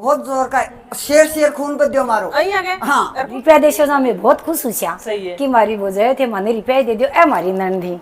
बहुत जोर का शेर शेर खून बद्यो मारो हाँ रुपया देशो जा मैं बहुत खुश हुआ सही है कि मारी वो जय थे मैंने रुपया दे दियो ए मारी नंद थी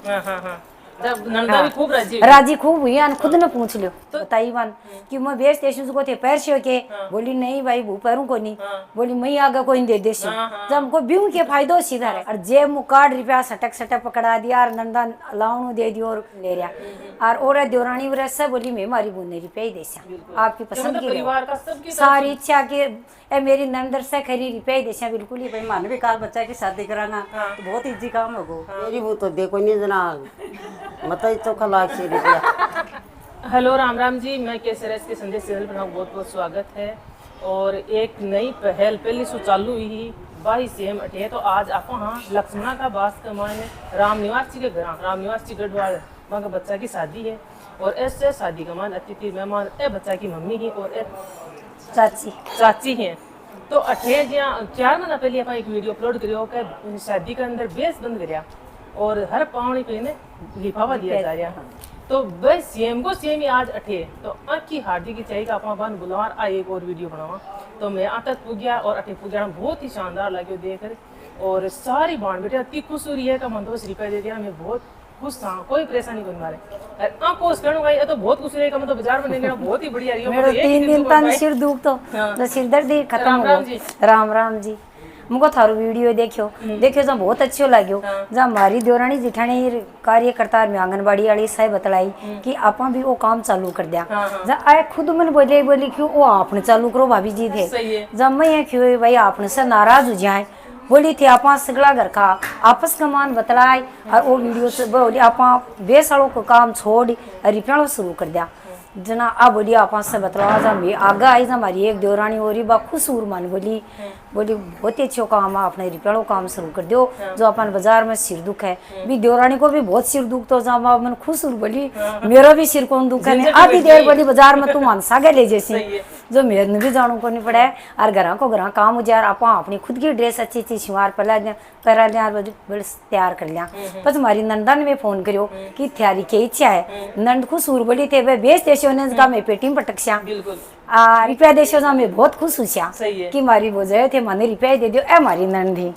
जब नंदा भी खूब राजी खूब हुई और खुद ने पूछ लियो बताई वन कि मैं बेच देशु को थे पैर से के बोली नहीं भाई वो पैरों को नहीं बोली मैं आगे कोई दे देशु जब हमको ब्यू के फायदो सीधा है और जे मु कार्ड रुपया सटक सटक पकड़ा दिया और नंदा लाउनु दे दियो और ले रहा और देवरानी वरस बोली मैं मारी बोने रुपया ही देशा आपकी पसंद की परिवार का सबकी सारी इच्छा के ए मेरी नंदर से खरी रुपया ही देशा बिल्कुल ही भाई मान भी काल बच्चा की शादी कराना तो बहुत इजी काम होगो मेरी वो तो देखो नहीं जना मतलब चोखा लाग से रुपया। हेलो राम राम जी, मैं केसरस के संदेश चैनल पर बहुत बहुत स्वागत है। और एक नई पहल पहली सु चालू हुई 22 सेम अठे तो आज आप हाँ लक्ष्मणा का बास कमाने राम निवास जी के घर राम निवास जी गढ़वाल वहाँ का बच्चा की शादी है और ऐसे शादी का मान अतिथि मेहमान ए बच्चा की मम्मी ही और चाची हैं। तो अठे जहाँ 4 महीना पहले आप एक वीडियो अपलोड करियो कि शादी के अंदर बेस बंद करिया और हर पावनी पे ने लिफाफा दिया जा रहा। तो बस सेम को सेम ही आज अठे तो आखी हार्दिक की चाहिए आप बन बुलावार आ एक और वीडियो बनावा। तो मैं आ तक पुग गया और अठे पुग गया बहुत ही शानदार लगे देख और सारी बाण बेटे अति खुश हो रही है का मन तो बस रुपया दे दिया मैं बहुत खुश था कोई परेशानी कोई मारे पोस्ट करूंगा ये तो बहुत खुश रहेगा मतलब बाजार में लेना बहुत ही बढ़िया रही मेरा 3 दिन तक सिर दुख तो सिर दर्द ही खत्म हो गया। राम राम जी मुझको थारो वीडियो देखियो जो बहुत अच्छो लाग्यो जहाँ हमारी देवरानी जिठानी कार्यकर्ता में आंगनबाड़ी वाली साहब बतलाई कि आपा भी वो काम चालू कर दिया जहाँ आए खुद मन बोली क्यों वो आपने चालू करो भाभी जी थे जब मैं क्यों भाई आपने से नाराज हो जाए बोली थी आप सगला घर का आपस का मान बतलाए और वो वीडियो से बोली आप बेसाड़ों को काम छोड़ रिपेड़ो शुरू कर दिया जना अब बोली आप से बतलावा जा मैं आगे आई जा हमारी एक देवरानी हो रही बा खुश उर मान बोली बहुत ही अच्छो काम है आपने रिपेड़ो काम शुरू कर दो जो अपन बाजार में सिर दुख है भी देवरानी को भी बहुत सिर दुख तो जहाँ मन खुश उर बोली मेरा भी सिर कौन दुख है आधी देर बोली बाजार में तुम मानसा गए ले जैसी जो मेरे भी जानो को नहीं पड़ा है और घर को घर काम हो जाए आप अपनी खुद की ड्रेस अच्छी अच्छी शिवार पहला करा लिया बड़े तैयार कर लिया बस हमारी नंदा ने फोन करो कि तैयारी की इच्छा है नंद खुश उर बोली थे वह बेच देशो ने का मैं पेटी में पटक्या रुपया देशो जा मैं बहुत खुश हुआ कि मारी वो जय थे मैंने रुपया दे दियो ए मारी नंद थी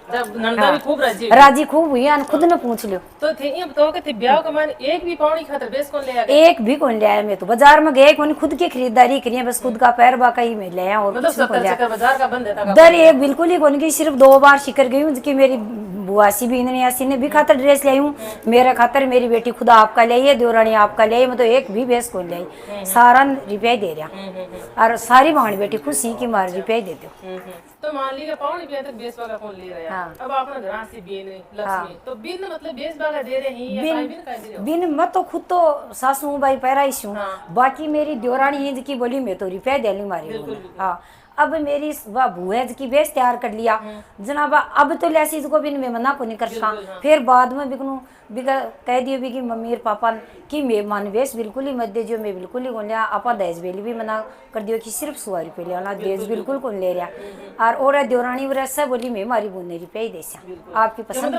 जब नंदा भी खूब राजी खूब हुई और खुद ने पूछ लियो तो थे ये बताओ कि थे ब्याह का मान एक भी पावनी खातर बेस कौन ले आया एक भी कौन ले आया मैं तो बाजार में गए कौन खुद की खरीदारी करी बस खुद का पैर बाका ही मैं ले आया और मतलब 70 चक्कर बाजार का बंद है दर एक बिल्कुल ही कौन की सिर्फ 2 बार शिकर गई हूँ कि मेरी बुआसी भी यासी ने भी खातर ड्रेस लाई हूँ मेरा खातर मेरी बेटी खुदा आपका ले आई देवरानी आपका ले आई मैं तो एक भी बेस कौन ले आई सारा रुपया दे रहा और सारी भाणी बेटी खुशी की मार रुपया दे दो तो मान लीजिए पावनी पे तक बेस बागा कौन ले रहा है अब आपने घर से बीन लक्ष्मी तो बीन मतलब बेस बागा दे रहे हैं या बीन का दे रहे हो बिन मैं तो खुद तो सासू भाई पैराइश हूँ बाकी मेरी देवरानी हिंद की बोली मैं तो रुपया दे ली मारी हाँ अब मेरी भूज की बेस तैयार कर लिया जनाब अब तो लैसी को भी मैं मना को नहीं कर सका फिर बाद में बिकनू कह दियो भी कि मम्मी और पापा कि मैं मान बेस बिल्कुल ही मत दे जो मैं बिल्कुल ही कौन लिया आपा दहेज बेली भी मना कर दियो कि सिर्फ 100 रुपये ले आना दहेज बिल्कुल कौन ले रहा और देवरानी वरसा बोली मैं मारी बोने रुपया ही देसा आपकी पसंद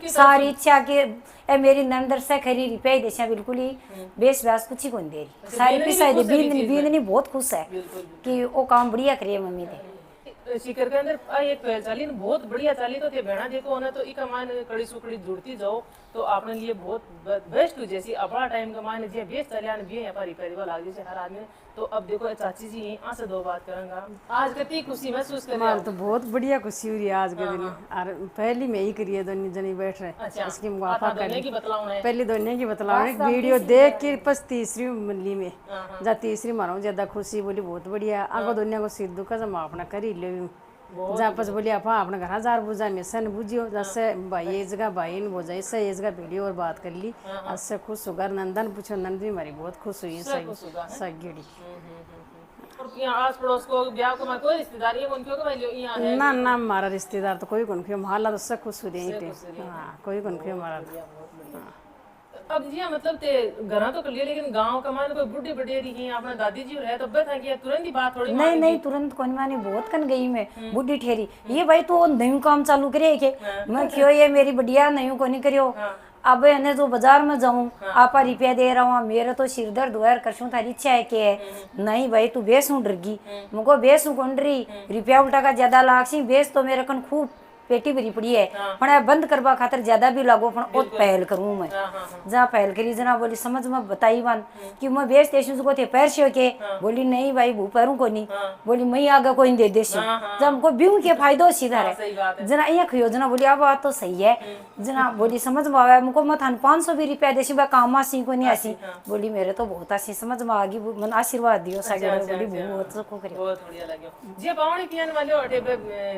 की सारी इच्छा के मेरी नंदर से खरी रुपया ही देसा बिल्कुल ही बेस व्यास कुछ ही कौन दे रही सारी पिसा बींदनी बहुत खुश है कि वो काम बढ़िया करिए मम्मी ने शिकर के अंदर एक चाली बहुत बढ़िया चाली तो थे भेड़ा देखो ना तो इका मान कड़ी सुकड़ी जुड़ती जाओ तो आपने लिए बहुत बेस्ट हो जैसी अपना टाइम का मान जे बेस्ट चलियान भी है पर परिवार लाग जैसे हर आदमी तो अब देखो चाची जी यहीं आ से 2 बात करूंगा आज कितनी खुशी महसूस कर रहे हो तो बहुत बढ़िया खुशी हो रही है आज के दिन और पहली में ही करिए दोनों जनी बैठ रहे इसकी मुआफा करने की पहली दोनों की बतलाओ वीडियो देख के बस तीसरी मिली में जब तीसरी मारो ज्यादा खुशी बोली बहुत बढ़िया आगो दुनिया को सिर दुखा जब अपना कर ही ले जहाँ पस बोली आप अपने घर हजार बुझा में सन बुझियो जैसे भाई ये जगह भाई ने बोझा इससे ये जगह वीडियो और बात कर ली उससे खुश होकर नंदन पूछो नंदी हमारी बहुत खुश हुई सगी आस पड़ोस को ब्याह को कोई रिश्तेदार है उनको को भाई यहां है ना ना हमारा रिश्तेदार तो कोई कौन मोहल्ला तो सब खुश हो रही हां कोई कौन हमारा अब जी मतलब ते घरा तो कर लिया लेकिन गांव का मान कोई बुढ़ी बडेरी है अपना दादी जी रहे तो बस है कि तुरंत ही बात थोड़ी नहीं तुरंत कौन मानी बहुत कन गई मैं बुढ़ी ठहरी ये भाई तो नयू काम चालू करे के मैं क्यों ये मेरी बढ़िया नयू को नहीं करियो अब इन्हें जो बाजार में जाऊं आपा रुपया दे रहा हूँ मेरे तो सिर दर्द हुआ करसूं थारी इच्छा है कि है नहीं भाई तू बेसूं डरगी मुझको बेसूं कौन रही रुपया उल्टा का ज्यादा लाग सी बेस तो मेरे कन खूब पेटी भरी पड़ी है पण बंद करवा खातर ज्यादा भी लागो पण ओ पहल करूं मैं जहाँ पहल करी जना बोली समझ में बताई वन कि मैं बेच देशु को थे पैर से के बोली नहीं भाई भू पैरू को नहीं बोली मैं आगे कोई दे देशु जब हमको ब्यू के फायदो सीधा है जना ये खियो जना बोली अब बात तो सही है जना बोली समझ में आवे मुझको मैं थान 500 भी रुपया देसी बा काम आसी को नहीं आसी बोली मेरे तो बहुत आसी समझ में आ गई मन आशीर्वाद दियो सागे बोली बहुत को करे बहुत बढ़िया लाग्यो जे पावणी पियन वाले अटे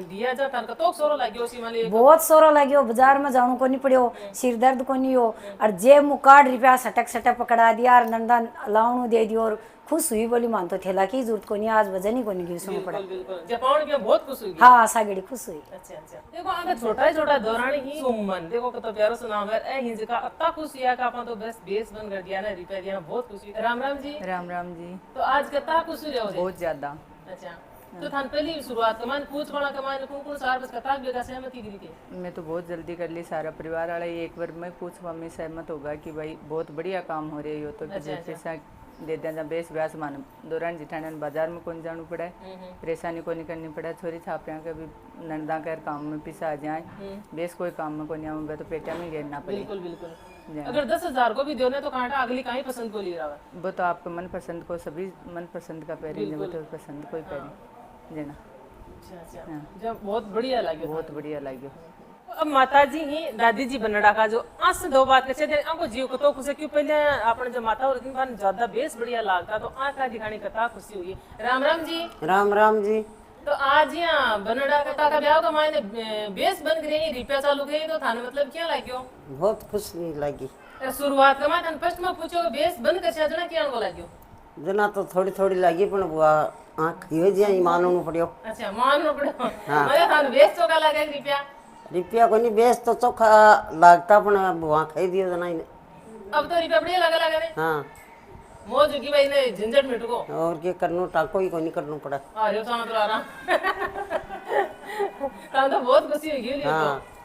दिया जा तन तो सोरो लाग्यो सी वाले बहुत सोरो लाग्यो बाजार में जाणु को नहीं पड़ियो सिर दर्द को नहीं हो और जे मु कार्ड रुपया सटक सटक पकड़ा दिया और नंदा लावणु दे दियो और खुश हुई बोली मान तो थेला की जरूरत को नहीं आज वजन ही को नहीं गिसो पड़ा बिल्कुल जे पावणी पियन बहुत खुश हुई हां सागड़ी खुश हुई अच्छा अच्छा देखो आगे छोटा छोटा दौरानी ही सुमन देखो कतो प्यारो सा नाम है ए हिंज का अत्ता खुश हुआ का अपन तो बस बेस बन कर दिया ना रुपया दिया बहुत खुशी राम राम जी तो आज कता खुश रहो बहुत ज्यादा अच्छा तो थान पहली शुरुआत कमान पूछ बना कमान कौन सार बस कता बेगा सहमति गिरी के मैं तो बहुत जल्दी कर ली सारा परिवार वाला एक बार मैं पूछ मम्मी सहमत होगा कि भाई बहुत बढ़िया काम हो रही हो तो पैसा दे देना बेस व्यास मान दौरान जिठाने बाजार में कौन जाना पड़ा है परेशानी को नहीं करनी पड़ा छोरी छापिया के भी नंदा कर काम में पिसा आ जाए बेस कोई काम में को नहीं आऊंगा तो पेटा में घेरना पड़े बिल्कुल बिल्कुल अगर 10,000 को भी दोने तो कांटा अगली कहीं पसंद को ले रहा वो तो आपका मन पसंद को सभी मन पसंद का पहले वो तो पसंद कोई पहले देना अच्छा जब बहुत बढ़िया लगे बहुत बढ़िया लगे अब माताजी ही दादी जी बनड़ा का जो आस दो बात कचे दे हमको जीव को तो खुशी क्यों पहले आपने जो माता और दिन ज्यादा बेस बढ़िया लागता तो आका दिखाने कथा खुशी हुई राम राम जी तो आज यहाँ बनड़ा कथा का ब्याह का मायने बेस बन गई रिपेयर चालू गई तो थाने मतलब क्या लाग्यो बहुत खुशी लगी शुरुआत का मायने फर्स्ट में पूछो बेस बंद कर जना क्या को लाग्यो जना तो थोड़ी थोड़ी लगी पण बुआ आंख यो जे माननो पड़ियो अच्छा माननो पड़ियो मैं थाने बेस तो का लागे रुपया को नहीं बेस तो चोखा लागता पण बुआ खाई दियो जना अब तो रुपया बढ़िया लगा रे हां मौज की भाई ने झंझट मिट को और के करनो टाको ही को नहीं करनो पड़ा अरे तो तो आराम तो बहुत खुशी हो गई तो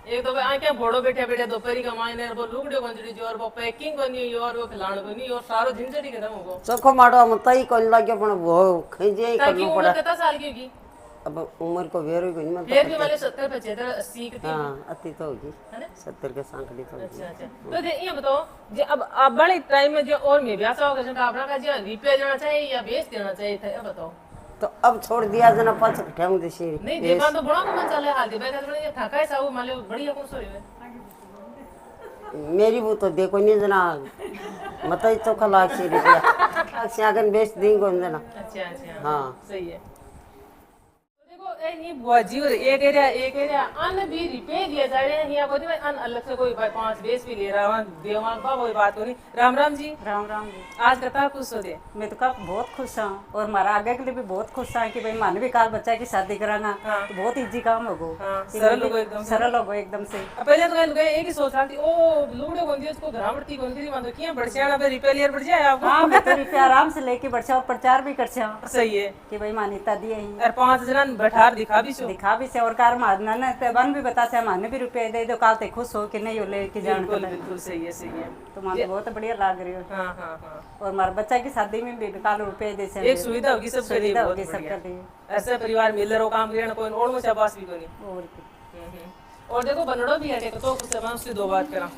एक तो भाई क्या बोड़ो बैठे बैठे दोपहरी का मायने वो लुगड़े कंजड़ी जो और वो पैकिंग करनी और वो खिलाण करनी और सारो झंझट ही खत्म हो चोखो माडो मताई को लागे पण वो खजे ही करनो पड़ा कितना साल की होगी अब उम्र को वेरो को नहीं मतलब फिर भी वाले 70 75 80 की हां अति तो होगी 70 के सांकड़ी तो अच्छा अच्छा तो ये बताओ जे अब बड़े टाइम में जो और में ब्याह होगा जब आपना का जो रिपेयर देना चाहिए या बेच देना चाहिए था ये बताओ तो अब छोड़ दिया जना पास ठेंग देसी नहीं देवान तो बड़ा मन चले हाल दे भाई का ये थका है सब मान लो बढ़िया कौन सो है मेरी वो तो देखो नहीं जना मताई चोखा लाग से रुपया से आगन बेच देंगे जना अच्छा अच्छा हां सही है ए नहीं बुआजी और एक एरिया अन भी रिपेयर दिया जा रहे हैं यहाँ कोई भाई अन अलग से कोई भाई 5 बेस भी ले रहा है देवान का कोई बात नहीं राम जी आज कथा खुश हो दे मैं तो का बहुत खुश हूँ और हमारा आगे के लिए भी बहुत खुश है कि भाई मान भी काल बच्चा की शादी कराना तो बहुत इजी काम होगो सरल होगो एकदम से पहले तो लोग एक ही सोच रहा थी ओ लूड़े कौन दी उसको घरावड़ती कौन दी मान तो किया बढ़िया पे रिपेयर बढ़ जाए आपको हां मैं तो रिपेयर आराम से लेके बढ़ और प्रचार भी कर सही है कि भाई मान्यता दिए ही और 5 जन बैठा दिखा भी से और कार मारना ना ते बन भी बता से माने भी रुपए दे दो काल ते खुश हो कि नहीं हो ले कि जान बिल्कुल सही है तो माने बहुत बढ़िया लाग रही हो हां और हमारे बच्चा की शादी में भी काल रुपए दे से एक सुविधा होगी सब के लिए होगी सबके लिए ऐसे परिवार मिल रहा काम करना कोई और में शाबाश भी कोनी और देखो बनड़ो भी है तो कुछ समय उससे दो बात करा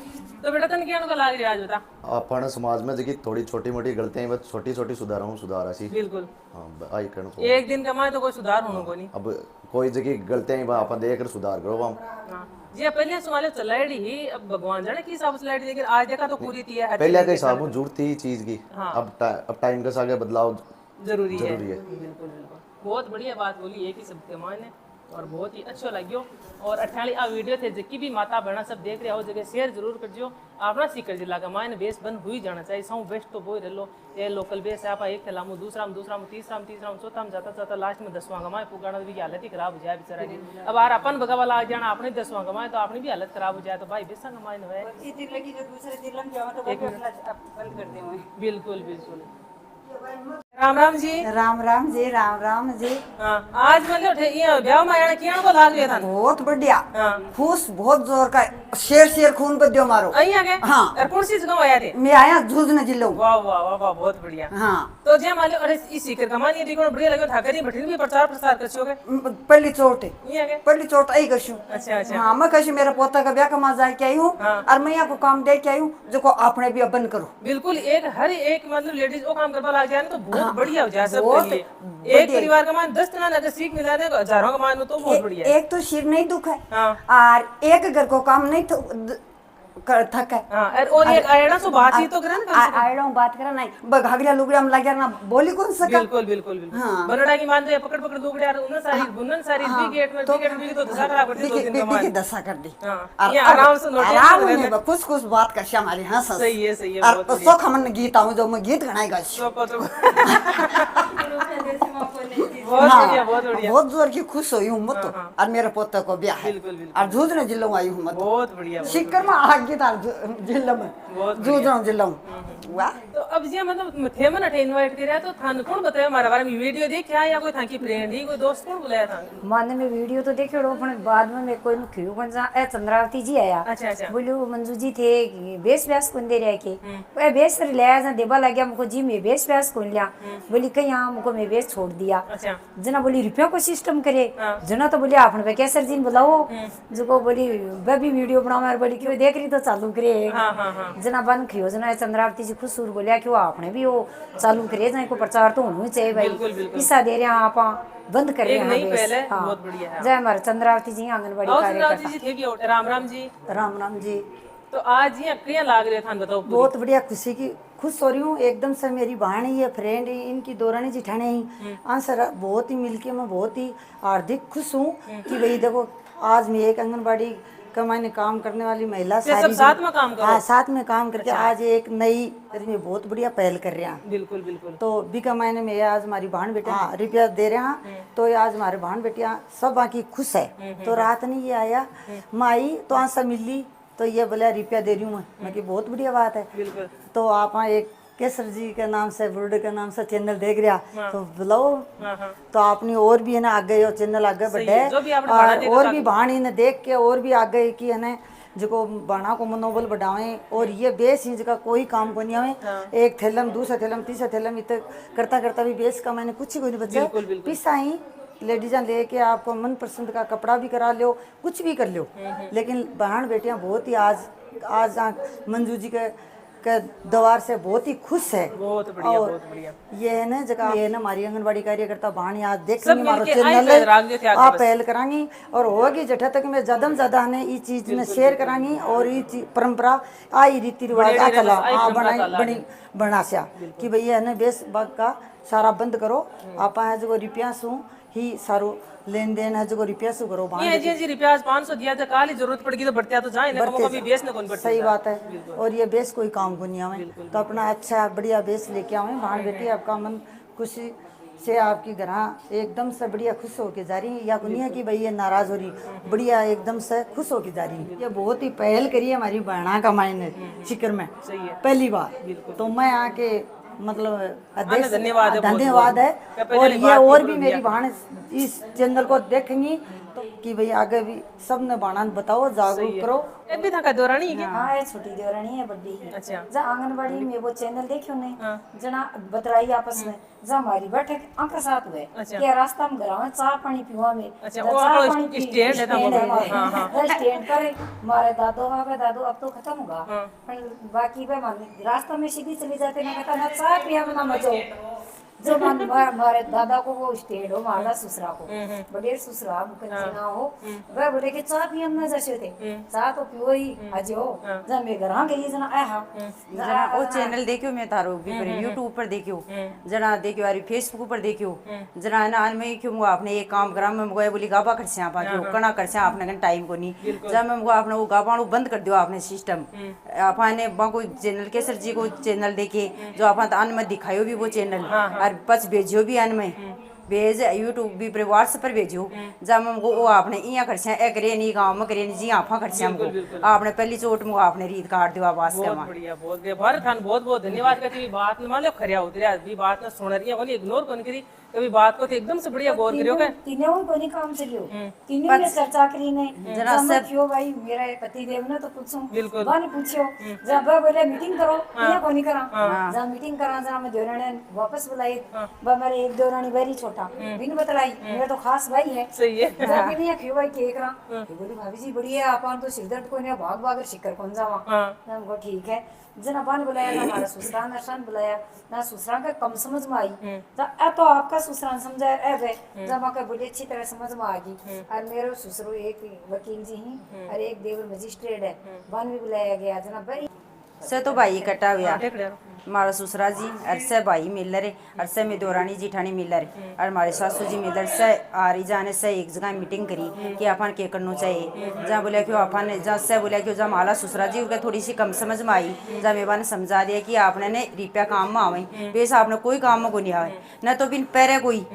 तो बेटा तन क्या को लाग रही आज बता अपन समाज में जकी थोड़ी छोटी मोटी गलतियां बस छोटी छोटी सुधार आसी बिल्कुल हां आई करन को एक दिन कमाए तो कोई सुधार होनो को नहीं अब कोई जकी गलतियां बा अपन देख कर सुधार करो हम हां जी पहले समाले चलाड़ी ही अब भगवान जाने की हिसाब से लाड़ी लेकिन आज देखा तो पूरी थी है पहले के हिसाब में जरूरत थी चीज की अब टाइम के साथ बदलाव जरूरी है बिल्कुल बहुत बढ़िया बात बोली एक ही सब के माने और बहुत ही अच्छा लग्यो और 48 आ वीडियो थे जकी भी माता बहना सब देख रहे हो जगह शेयर जरूर करजो आपना सीकर जिला का मायने बेस बन हुई जाना चाहिए सौ बेस्ट तो बोई रलो ये लोकल बेस है आप एक थला मु दूसरा में तीसरा में चौथा में जाता लास्ट में 10वां गमाए पुगाना भी हालत ही खराब हो जाए बेचारा की अब यार अपन भगवा लाग जाना आपने 10वां गमाए तो अपनी भी हालत खराब हो जाए तो भाई बेसा गमाए न है दूसरे जिला में जाओ तो बंद कर दे बिल्कुल राम जी। राम राम जी, राम राम जी। हाँ, आज मतलब ये ब्याह में आना किया को लाग लिया था। बहुत बढ़िया। हाँ। खुश बहुत जोर का शेर शेर खून बद्यो मारो। आई आगे। हाँ। और कौन सी जगह आया थे? मैं आया झुंझुनू जिलो। वाह वाह वाह वाह, बहुत बढ़िया। हाँ। तो जे मान लो अरे इस सीकर कमान ये देखो बढ़िया लगे था करी बठिन भी प्रचार प्रसार कर छोगे। पहली चोट है। ये आगे। पहली चोट आई कशु। अच्छा अच्छा। हाँ, मैं कशु मेरा पोता का ब्याह का मां जाके आई हूँ और मैं यहाँ को काम दे के आई हूँ जो को आपने भी बंद करो। बिल्कुल एक हर एक मतलब लेडीज वो काम करवा लग जाए ना तो बहुत बढ़िया हो जाए सब बहुत के लिए। एक परिवार का मान 10 जना अगर सीख मिला दे तो हजारों का मान तो बहुत बढ़िया है। एक तो सिर नहीं दुख है हाँ। और एक घर को काम नहीं थक है। हाँ, और एक आयड़ा सो बात ही तो करे ना। आयड़ा बात करा नहीं घाघरिया लुगड़िया में लग ना बोली कौन सका। बिल्कुल बिल्कुल बिल्कुल। हाँ। बनड़ा की मान दे पकड़ पकड़ लुगड़िया उन सारी बुनन सारी दी गेट में भी तो दशा खराब कर दी 2 दिन का मान। दशा कर दी। हाँ, ये आराम से आराम में खुश खुश बात कर हमारी। हाँ सही है सही है। और सो खमन गीत आऊं जो मैं गीत गनाएगा। बहुत बढ़िया। बहुत जोर की खुश हुई हूँ मत और मेरे पोते को ब्याह है और झुंझुनू जिले में आई हूँ मत। बहुत बढ़िया। शिकर में आ गई था जिले में झुंझुनू जिले में। वाह। तो अब जी मतलब थे मन अठे इनवाइट किया तो थान कौन बताया हमारे बारे में वीडियो देखा या कोई था की फ्रेंड ही कोई दोस्त कौन बुलाया था? माने में वीडियो तो देखे रो पण बाद में मैं कोई खियो कौन सा ए चंद्रावती जी आया। अच्छा अच्छा। बोलो मंजू जी थे बेस व्यास कौन दे रहे के वो बेस ले आया देबा लग गया मुको जी मैं बेस व्यास कौन लिया बोली कहीं यहाँ मुको मैं बेस छोड़ दिया। अच्छा। जना बोली रुपया को सिस्टम करे जना तो बोली आपने पे कैसर जी बुलाओ जो को बोली बेबी वीडियो बनाओ बोली क्यों देख रही तो चालू करे। जना बन खियो जना चंद्रावती जी खुद सुर बोलिया क्यों आपने भी वो चालू करे जाए को प्रचार तो होना चाहिए भाई पैसा दे रहे हैं आप बंद कर रहे हैं। बहुत बढ़िया है। जय हमारे चंद्रावती जी आंगनबाड़ी कार्यकर्ता जी थे कि राम राम जी। राम राम जी। तो आज ये क्रिया लाग रहे था बताओ। बहुत बढ़िया खुशी की खुश हो रही हूँ एकदम से। मेरी बहन ही है फ्रेंड ही इनकी दोरानी जिठाने ही आंसर बहुत ही मिलके मैं बहुत ही हार्दिक खुश हूँ कि भाई देखो आज मैं एक आंगनबाड़ी का मैंने काम करने वाली महिला सारी साथ में काम करो। हाँ साथ में काम करके आज एक नई बहुत बढ़िया पहल कर रहे हैं। बिल्कुल बिल्कुल। तो बिका मैंने में आज हमारी बहन बेटिया रुपया दे रहे हैं तो आज हमारे बहन बेटिया सब बाकी खुश है। तो रात नहीं ये आया माई तो आंसा मिली तो ये बोला रुपया दे रही हूँ मैं कि बहुत बढ़िया बात है। बिल्कुल। तो आप एक केसर जी के नाम से बुर्ड के नाम से चैनल देख रहा तो बुलाओ। तो आपने और भी है ना आगे चैनल आगे बढ़े और भी बहानी ने देख के और भी आगे की है ना जो बाणा को मनोबल बढ़ावे और ये बेस ही जगह कोई काम को नहीं आवे। एक थैलम दूसरा थैलम तीसरा थैलम इत करता करता भी बेस का मैंने कुछ ही कोई नहीं बचा पिसा ही लेडीजा लेके आपको मन पसंद का कपड़ा भी करा लो कुछ भी कर लो। लेकिन बहन बेटियां बहुत ही आज मंजू जी के दवार से बहुत ही खुश है। बहुत बढ़िया बहुत बढ़िया। ये है ना जगह ये ना हमारी आंगनबाड़ी कार्यकर्ता बहन आज देखेंगे हमारा चैनल आप पहल करांगी और होगी जठा तक में ज्यादा से ज्यादा ने ये चीज में शेयर करांगी और ये परंपरा आई रीति रिवाज आ कला बनी बना सा कि भैया है ना बेस बाग का सारा बंद करो आप जो रुपया सु ही सारो लेन देन है जो रुपया से करो ये जी रुपया 500 दिया था काली जरूरत पड़ेगी तो बढ़ते तो जाए ना कभी बेस ना कौन बढ़ते। सही बात है। और ये बेस कोई काम को नहीं आवे तो अपना अच्छा बढ़िया बेस लेके आवे बहन बेटी आपका मन खुशी से आपकी घर एकदम से बढ़िया खुश होके जा रही है या नहीं है कि भाई ये नाराज हो रही बढ़िया एकदम से खुश होके जा रही है। ये बहुत ही पहल करी है हमारी बहना का मायने शिकर में पहली बार तो मैं आके मतलब धन्यवाद है। और ये और भी मेरी बहन इस चैनल को देखेंगी तो कि भाई आगे भी सब ने बाणा बताओ जागरूक करो। एक भी था का दौरानी है। हाँ ये छोटी दौरानी है बड़ी है। अच्छा। जा आंगनबाड़ी में वो चैनल देखियो ने जना बतराई आपस में जा हमारी बैठक अंक साथ हुए कि रास्ता में घरा में चाय पानी पीवा में। अच्छा वो आपको स्टैंड है ना। हां स्टैंड पर मारे दादो अब तो खत्म होगा पर बाकी पे रास्ता में सीधी चली जाते ना कहता ना चाय पिया ना मजो जो हमारे दादा को वो स्टेड हो मारा ससुरा को बड़े ससुरा मुकंजी ना हो वह बोले कि चाय पिया ना जैसे थे चाय तो पियो ही आज हो जब मैं घर गई जना आया जना वो चैनल देखियो मैं तारो भी पर YouTube पर देखियो जना देखियो अरे Facebook पर देखियो जना ना मैं क्यों आपने एक काम करा मैं मुको बोली गाबा करसे आप आके कना करसे आपने कन टाइम को नहीं जब मैं मुको आपने वो गाबाणु बंद कर दियो आपने सिस्टम आपने बाको चैनल केसर जी को चैनल देखे जो आपने अन में दिखायो भी वो चैनल और पच भेजियो भी अन में भेज यूट्यूब भी पर व्हाट्सएप पर भेजो जब हमको वो आपने इया कर ए करे नहीं गांव में करे नहीं जी आफा कर हमको आपने पहली चोट में आपने रीत काट दियो आवाज के बहुत बढ़िया बहुत बढ़िया भारत खान बहुत बहुत धन्यवाद कहती बात न मान लो खरिया उतरिया अभी बात न सुन रही है कोनी इग्नोर कोनी करी कभी बात को तो एकदम से बढ़िया गौर करियो के तीनों ही कोनी काम चलियो तीनों ने चर्चा करी ने जरा सब क्यों भाई मेरा पति देव ने तो पूछूं बिल्कुल बाने पूछियो जब बोले मीटिंग करो या कोनी करा जब मीटिंग करा जरा मैं देवरानी वापस बुलाई बा मेरे एक देवरानी भाई छोटा बिन बतलाई मेरा तो खास भाई है सही है जब भी नहीं क्यों भाई के करा बोली भाभी जी बढ़िया अपन तो सिरदर्द को ने भाग भाग शिकर कौन जावा हमको ठीक है जना बाने बुलाया ना हमारा ससुराल नशान बुलाया ना ससुराल का कम समझ में आई तो आपका ससुराल समझा है ए जब आके बोली अच्छी तरह समझ में आ गई और मेरे ससुर एक वकील जी ही और एक देवर मजिस्ट्रेट है बान भी बुलाया गया जना भाई से तो भाई इकट्ठा हुआ हमारा ससुरा जी अरसे भाई मिल रहे अरसे में दौरानी जीठानी मिल रहे और हमारे सासू जी मिल से आ रही जाने से एक जगह मीटिंग करी कि अपन के करना चाहिए जहाँ बोले क्यों अपन जहाँ से बोले क्यों जहाँ हमारा ससुरा जी उनके थोड़ी सी कम समझ में आई जहाँ मेवा ने समझा दिया कि आपने ने रुपया काम में आवे बेस आपने कोई काम में को नहीं आवे न तो बिन पैरे कोई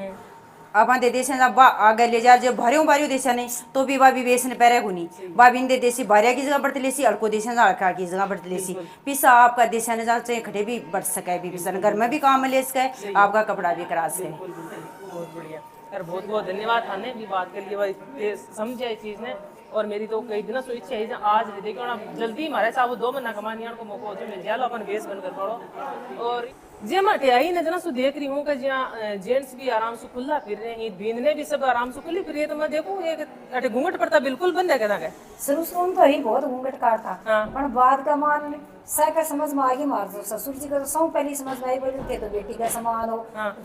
अपन दे देश आगे ले जा जो भरियों बारियों देशा नहीं तो भी बा बेस ने पैरे को नहीं बा बिन दे देसी भारिया की जगह बढ़ती लेसी अड़को देश अड़का की जगह बढ़ती लेसी पिसा आपका देशा ने जहाँ चाहे खड़े भी बढ़ सके भी पिसा घर में भी काम में ले सके आपका कपड़ा भी करा सके बहुत बढ़िया यार बहुत बहुत धन्यवाद थाने भी बात के लिए समझे इस चीज ने और मेरी तो कई दिनों से इच्छा है आज देखो ना जल्दी हमारे साहब 2 महीना कमानिया को मौका हो मिल जाए अपन बेस बनकर पड़ो और जे माटे आई ने जना सु देख रही हूँ कि जहाँ जेंट्स भी आराम से खुला फिर रहे हैं बीन ने भी सब आराम से खुली फिर रही है तो मैं देखूँ एक अटे घूंघट पड़ता बिल्कुल बंद है कहना शुरू तो ही बहुत घूंघट काटता पर बाद का मान सह का समझ में आगे मार दो ससुर जी का तो सौ पहली समझ में आई बोली थे तो बेटी का सामान हो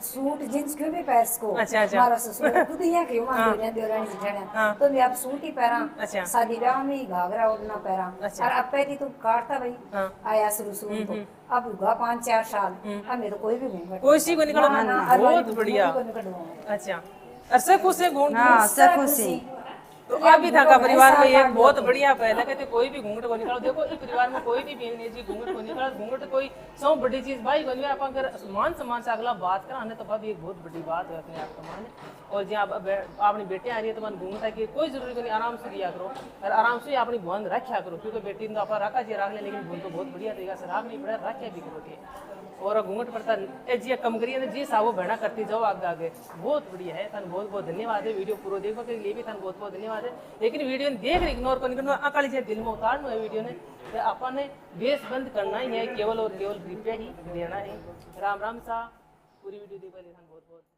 सूट जींस क्यों भी पैर को हमारा ससुर खुद यहाँ क्यों मान दे देवरानी जिठाने तो मैं अब सूट ही पहरा शादी ब्याह में ही घाघरा उड़ना पहरा और अब पहली तो काटता भाई आया शुरू तो अब हुआ 5-4 साल अब मेरे कोई भी घूंघट कोई सी को निकलो बहुत बढ़िया अच्छा अरसे खुश है घूंघट हाँ सब खुशी तो अभी था का परिवार में एक बहुत बढ़िया पहले कहते कोई भी घूंघट को निकालो देखो इस परिवार में कोई भी बहन जी घूंघट को निकालो घूंघट कोई सौ बड़ी चीज भाई बन गया अपन अगर मान सम्मान से अगला बात कराने तो भाभी एक बहुत बड़ी बात है अपने आप कमाने और जहाँ अपनी बेटी आ रही है तो मन घूंघट की कोई जरूरी नहीं आराम से किया करो और आराम से अपनी बंद रखा करो क्योंकि बेटी ने आप रखा जी रख ले लेकिन भूल तो बहुत बढ़िया तरीका से राख नहीं पड़ा रखे भी करो और घूंघट पड़ता जी कम करिए ना जी सावो बहना करती जाओ आगे आगे बहुत बढ़िया है तन बहुत बहुत धन्यवाद है वीडियो पूरा देखने के लिए भी तन बहुत बहुत धन्यवाद है लेकिन वीडियो देख इग्नोर करने करना अकाली से दिल में उतारना है वीडियो ने तो अपन ने बेस बंद करना ही है केवल और केवल रुपया ही देना है राम राम सा पूरी वीडियो देखने बहुत बहुत